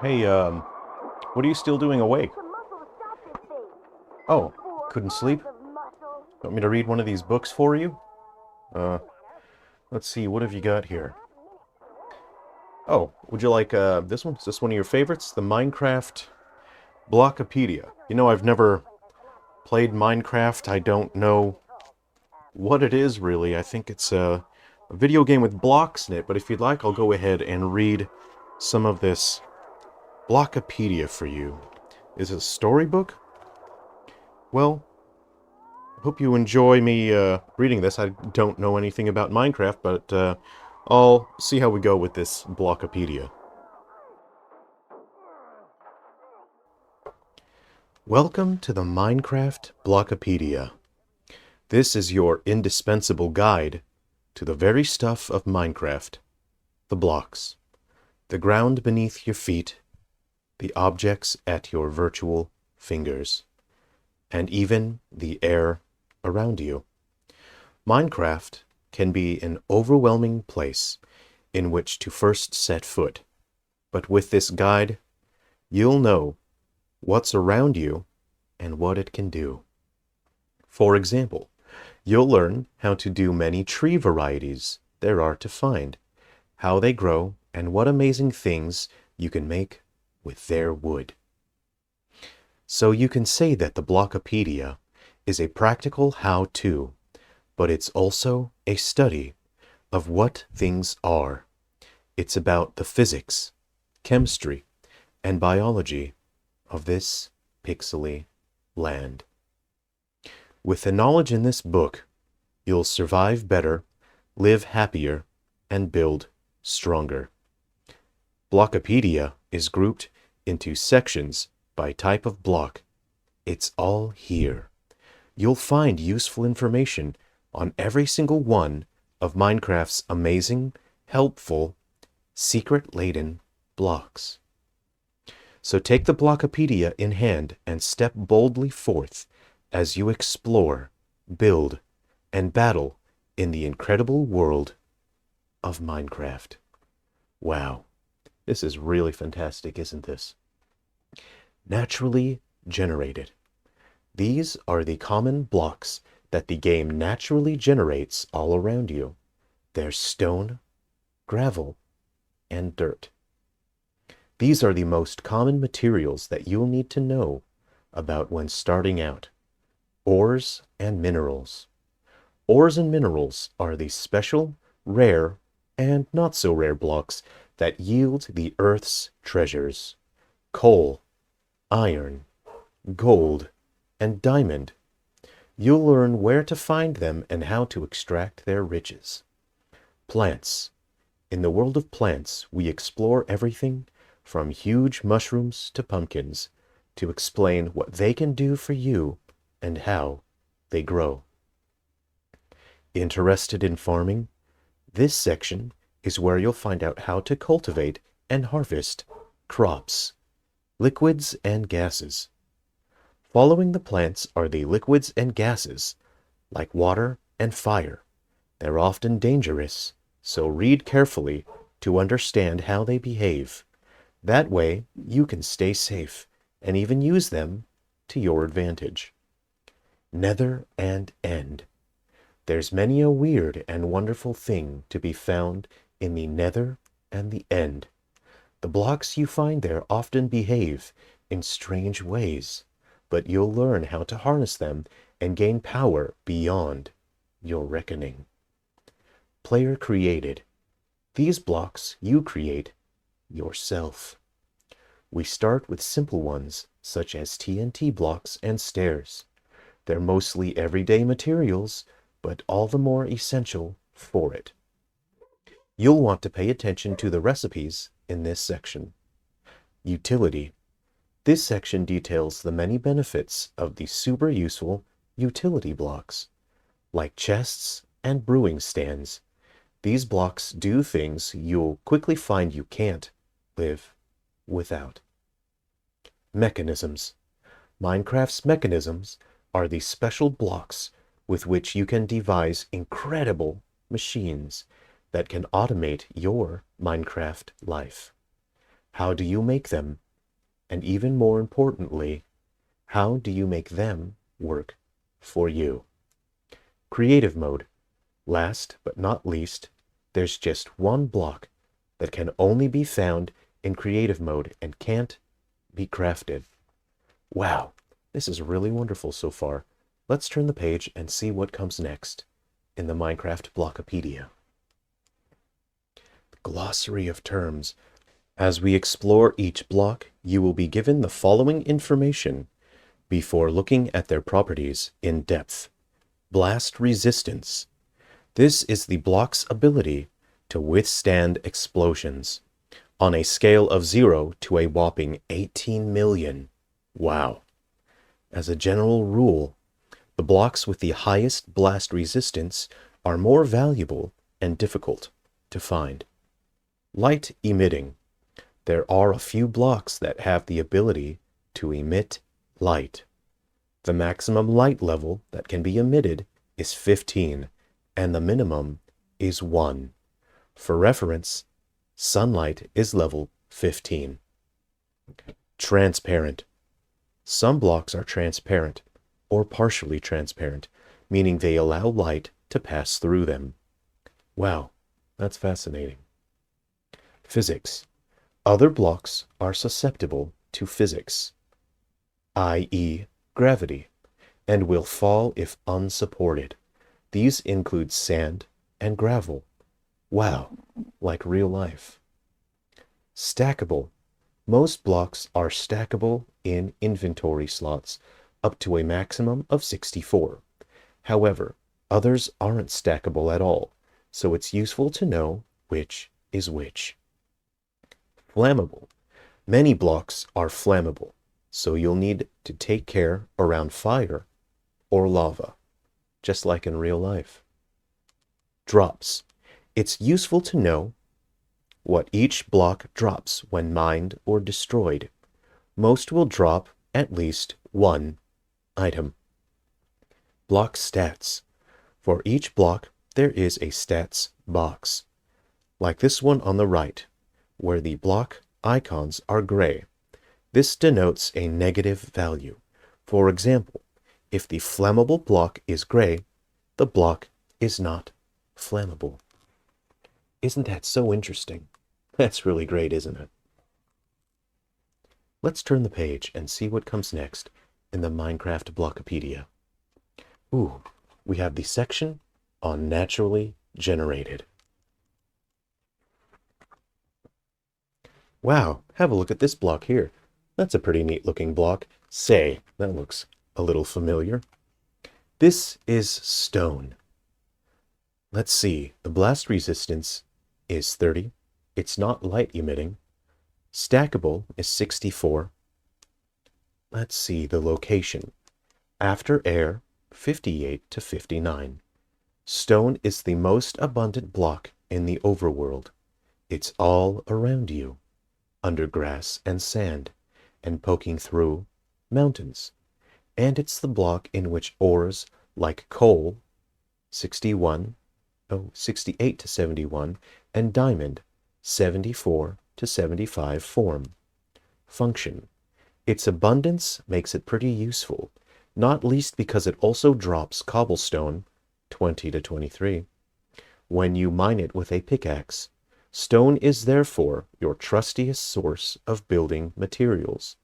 Hey, what are you still doing awake? Oh, couldn't sleep? Want me to read one of these books for you? Uh, let's see, what have you got here? Oh, would you like, this one? Is this one of your favorites? The Minecraft Blockopedia. You know, I've never played Minecraft. I don't know what it is, really. I think it's a video game with blocks in it, but if you'd like, I'll go ahead and read some of this Blockopedia for you. Is it a storybook? Well, hope you enjoy me reading this. I don't know anything about Minecraft, but I'll see how we go with this Blockopedia. Welcome to the Minecraft Blockopedia. This is your indispensable guide to the very stuff of Minecraft. The blocks, the ground beneath your feet, the objects at your virtual fingers, and even the air around you. Minecraft can be an overwhelming place in which to first set foot, but with this guide, you'll know what's around you and what it can do. For example, you'll learn how to do many tree varieties there are to find, how they grow, and what amazing things you can make with their wood. So you can say that the Blockopedia is a practical how-to, but it's also a study of what things are. It's about the physics, chemistry, and biology of this pixely land. With the knowledge in this book, you'll survive better, live happier, and build stronger. Blockopedia is grouped into sections by type of block. It's all here. You'll find useful information on every single one of Minecraft's amazing, helpful, secret-laden blocks. So take the Blockopedia in hand and step boldly forth as you explore, build, and battle in the incredible world of Minecraft. Wow, this is really fantastic, isn't this? Naturally generated. These are the common blocks that the game naturally generates all around you. There's stone, gravel, and dirt. These are the most common materials that you'll need to know about when starting out. Ores and minerals. Ores and minerals are the special, rare, and not so rare blocks that yield the Earth's treasures. Coal, iron, gold, and diamond. You'll learn where to find them and how to extract their riches. Plants. In the world of plants, we explore everything from huge mushrooms to pumpkins to explain what they can do for you and how they grow. Interested in farming? This section is where you'll find out how to cultivate and harvest crops, liquids and gases. Following the plants are the liquids and gases, like water and fire. They're often dangerous, so read carefully to understand how they behave. That way, you can stay safe and even use them to your advantage. Nether and End. There's many a weird and wonderful thing to be found in the Nether and the End. The blocks you find there often behave in strange ways, but you'll learn how to harness them and gain power beyond your reckoning. Player created. These blocks you create yourself. We start with simple ones such as TNT blocks and stairs. They're mostly everyday materials, but all the more essential for it. You'll want to pay attention to the recipes in this section. Utility. This section details the many benefits of the super useful utility blocks, like chests and brewing stands. These blocks do things you'll quickly find you can't live without. Mechanisms. Minecraft's mechanisms are the special blocks with which you can devise incredible machines. that can automate your Minecraft life. How do you make them? And even more importantly, how do you make them work for you? Creative mode. Last but not least, there's just one block that can only be found in creative mode and can't be crafted. Wow, this is really wonderful so far. Let's turn the page and see what comes next in the Minecraft Blockopedia. Glossary of terms. As we explore each block, you will be given the following information before looking at their properties in depth. Blast resistance. This is the block's ability to withstand explosions on a scale of 0 to a whopping 18 million. Wow. As a general rule, the blocks with the highest blast resistance are more valuable and difficult to find. Light emitting. There are a few blocks that have the ability to emit light. The maximum light level that can be emitted is 15, and the minimum is 1. For reference, sunlight is level 15. Transparent. Some blocks are transparent or partially transparent, meaning they allow light to pass through them. Wow, that's fascinating. Physics. Other blocks are susceptible to physics, i.e., gravity, and will fall if unsupported. These include sand and gravel. Wow, like real life. Stackable. Most blocks are stackable in inventory slots, up to a maximum of 64. However, others aren't stackable at all, so it's useful to know which is which. Flammable. Many blocks are flammable, so you'll need to take care around fire or lava, just like in real life. Drops. It's useful to know what each block drops when mined or destroyed. Most will drop at least one item. Block stats. For each block, there is a stats box, like this one on the right, where the block icons are gray. This denotes a negative value. For example, if the flammable block is gray, the block is not flammable. Isn't that so interesting? That's really great, isn't it? Let's turn the page and see what comes next in the Minecraft Blockopedia. Ooh, we have the section on naturally generated. Wow, have a look at this block here. That's a pretty neat looking block. Say, that looks a little familiar. This is stone. Let's see, the blast resistance is 30. It's not light emitting. Stackable is 64. Let's see the location. After air, 58 to 59. Stone is the most abundant block in the overworld. It's all around you, under grass and sand, and poking through mountains. And it's the block in which ores like coal, 68 to 71, and diamond, 74 to 75 form. Function. Its abundance makes it pretty useful, not least because it also drops cobblestone, 20 to 23, when you mine it with a pickaxe. Stone is therefore your trustiest source of building materials,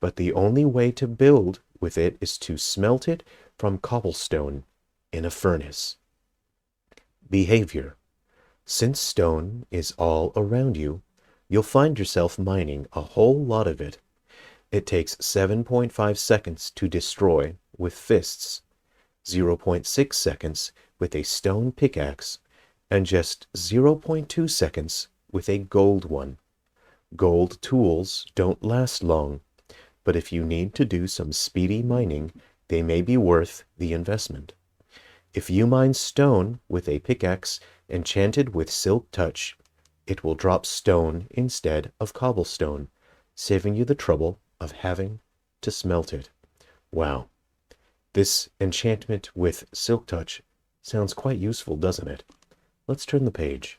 but the only way to build with it is to smelt it from cobblestone in a furnace. Behavior. Since stone is all around you, you'll find yourself mining a whole lot of it. It takes 7.5 seconds to destroy with fists, 0.6 seconds with a stone pickaxe, and just 0.2 seconds with a gold one. Gold tools don't last long, but if you need to do some speedy mining, they may be worth the investment. If you mine stone with a pickaxe enchanted with Silk Touch, it will drop stone instead of cobblestone, saving you the trouble of having to smelt it. Wow. This enchantment with Silk Touch sounds quite useful, doesn't it? Let's turn the page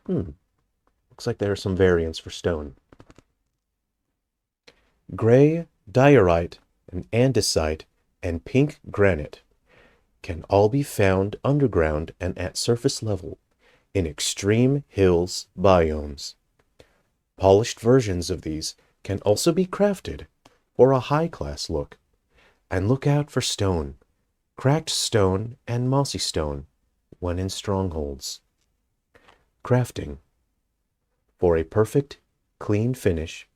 Looks like there are some variants for stone. Gray diorite and andesite and pink granite can all be found underground and at surface level in extreme hills biomes. Polished versions of these can also be crafted for a high-class look. And look out for stone, cracked stone and mossy stone when in strongholds. Crafting. For a perfect, clean finish,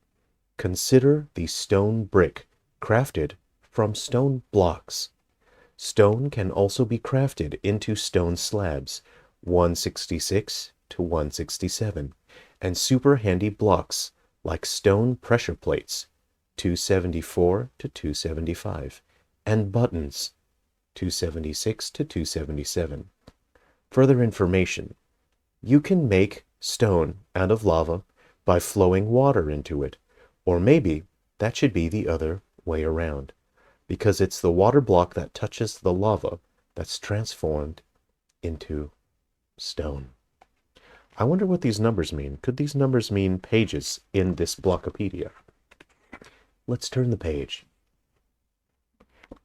consider the stone brick crafted from stone blocks. Stone can also be crafted into stone slabs, 166 to 167, and super handy blocks like stone pressure plates, 274 to 275, and buttons, 276 to 277. Further information. You can make stone out of lava by flowing water into it, or maybe that should be the other way around, because it's the water block that touches the lava that's transformed into stone. I wonder what these numbers mean. Could these numbers mean pages in this Blockipedia? Let's turn the page.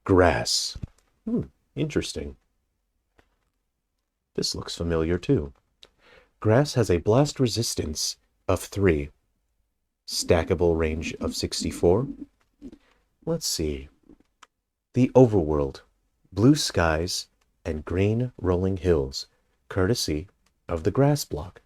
Grass. Interesting. This looks familiar too. Grass has a blast resistance of 3. Stackable range of 64. Let's see. The overworld. Blue skies and green rolling hills, courtesy of the grass block.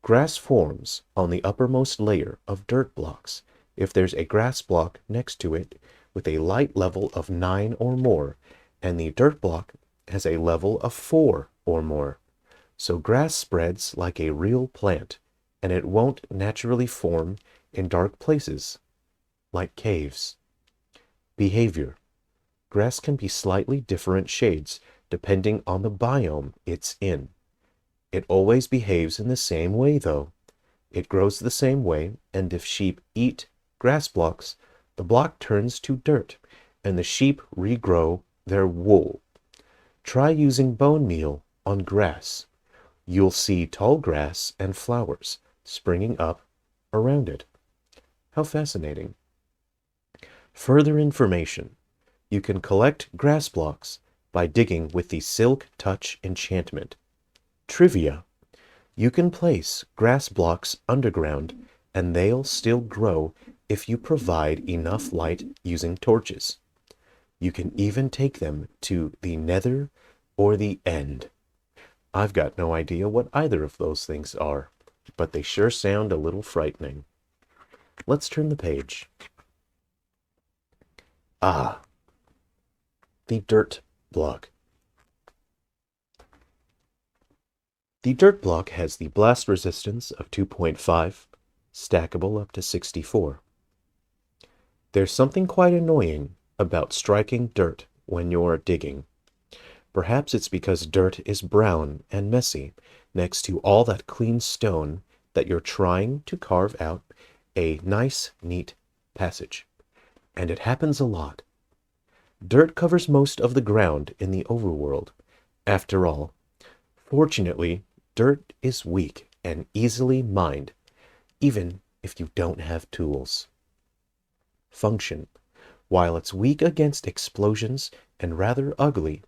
Grass forms on the uppermost layer of dirt blocks if there's a grass block next to it with a light level of 9 or more, and the dirt block has a level of 4 or more. So grass spreads like a real plant, and it won't naturally form in dark places, like caves. Behavior. Grass can be slightly different shades depending on the biome it's in. It always behaves in the same way, though. It grows the same way, and if sheep eat grass blocks, the block turns to dirt, and the sheep regrow their wool. Try using bone meal on grass. You'll see tall grass and flowers springing up around it. How fascinating. Further information. You can collect grass blocks by digging with the Silk Touch enchantment. Trivia. You can place grass blocks underground and they'll still grow if you provide enough light using torches. You can even take them to the Nether or the End. I've got no idea what either of those things are, but they sure sound a little frightening. Let's turn the page. The dirt block. The dirt block has the blast resistance of 2.5, stackable up to 64. There's something quite annoying about striking dirt when you're digging. Perhaps it's because dirt is brown and messy next to all that clean stone that you're trying to carve out a nice, neat passage. And it happens a lot. Dirt covers most of the ground in the overworld. After all, fortunately, dirt is weak and easily mined, even if you don't have tools. Function. While it's weak against explosions and rather ugly,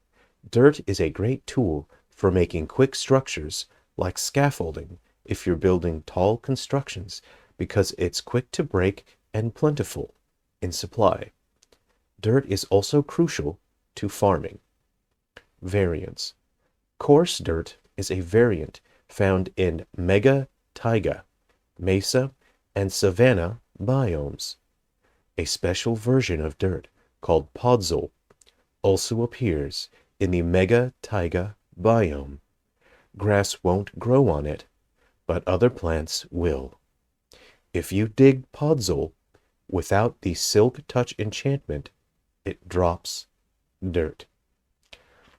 dirt is a great tool for making quick structures like scaffolding if you're building tall constructions because it's quick to break and plentiful in supply. Dirt is also crucial to farming. Variants. Coarse dirt is a variant found in mega taiga, mesa, and savanna biomes. A special version of dirt called podzol also appears in the mega taiga biome. Grass won't grow on it, but other plants will. If you dig podzol without the Silk Touch enchantment, it drops dirt.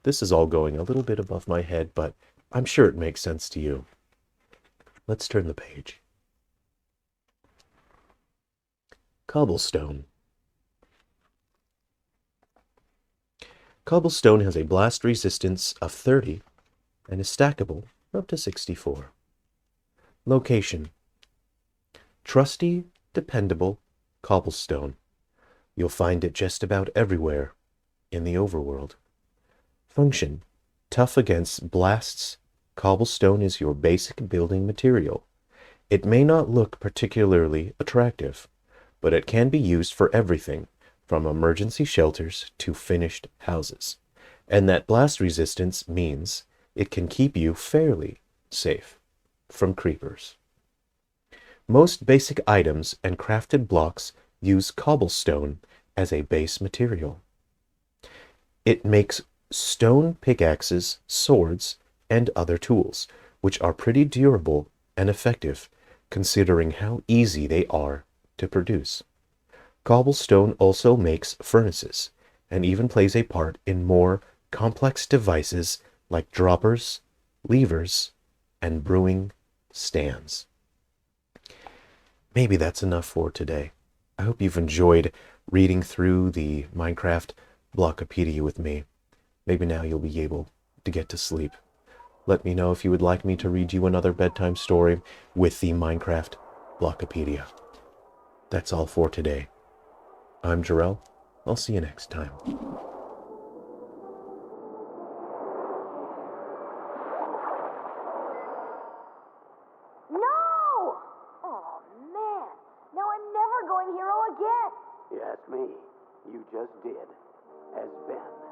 This is all going a little bit above my head, but I'm sure it makes sense to you. Let's turn the page. Cobblestone. Cobblestone has a blast resistance of 30 and is stackable up to 64. Location. Trusty, dependable cobblestone. You'll find it just about everywhere in the overworld. Function. Tough against blasts, cobblestone is your basic building material. It may not look particularly attractive, but it can be used for everything, from emergency shelters to finished houses. And that blast resistance means it can keep you fairly safe from creepers. Most basic items and crafted blocks use cobblestone as a base material. It makes stone pickaxes, swords, and other tools, which are pretty durable and effective, considering how easy they are to produce. Cobblestone also makes furnaces, and even plays a part in more complex devices like droppers, levers, and brewing stands. Maybe that's enough for today. I hope you've enjoyed reading through the Minecraft Blockopedia with me. Maybe now you'll be able to get to sleep. Let me know if you would like me to read you another bedtime story with the Minecraft Blockopedia. That's all for today. I'm Jerrel. I'll see you next time. No! Oh, man. Now I'm never going hero again. Yes, me. You just did. As Ben.